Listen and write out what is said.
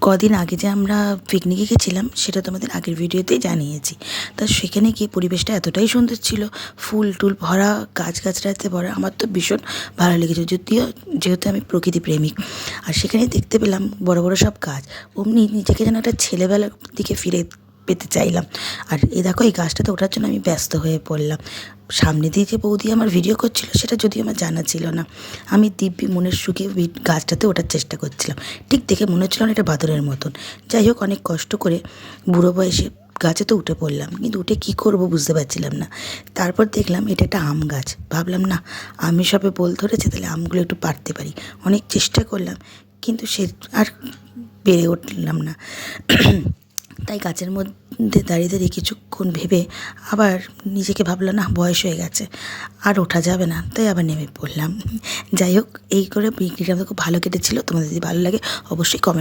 কদিন আগে যে আমরা পিকনিকে গেছিলাম সেটা তোমাদের আগের ভিডিওতেই জানিয়েছি। তা সেখানে গিয়ে পরিবেশটা এতটাই সুন্দর ছিল, ফুল টুল ভরা, গাছগাছড়াতে ভরা। আমার তো ভীষণ ভালো লেগেছে, যদিও যেহেতু আমি প্রকৃতি প্রেমিক। আর সেখানে দেখতে পেলাম বড় বড় সব গাছ। অমনি নিজেকে যেন একটা ছেলেবেলার দিকে ফিরে পেতে চাইলাম। আর এই দেখো, এই গাছটাতে ওঠার জন্য আমি ব্যস্ত হয়ে পড়লাম। সামনে দিয়ে যে বৌদি আমার ভিডিও করছিল সেটা যদিও আমার জানা ছিল না। আমি দিব্যি মনের সুখে গাছটাতে ওঠার চেষ্টা করছিলাম। ঠিক দেখে মনে হচ্ছিল না এটা বাদরের মতন। যাই হোক, অনেক কষ্ট করে বুড়ো বয়সে গাছে তো উঠে পড়লাম, কিন্তু উঠে কী করব বুঝতে পারছিলাম না। তারপর দেখলাম এটা একটা আম গাছ। ভাবলাম না, আমি সবে বোল ধরেছে, তাহলে আমগুলো একটু পাড়তে পারি। অনেক চেষ্টা করলাম, কিন্তু সে আর পেরে উঠলাম না। তাই গাছের মধ্যে দাঁড়িয়ে দাঁড়িয়ে কিছুক্ষণ ভেবে আবার নিজেকে ভাবলাম, না, বয়স হয়ে গেছে, আর ওঠা যাবে না, তাই আবার নেমে পড়লাম। যাই হোক, এই করে পিকনিকটা আমাদের খুব ভালো কেটেছিল। তোমাদের যদি ভালো লাগে অবশ্যই কমেন্ট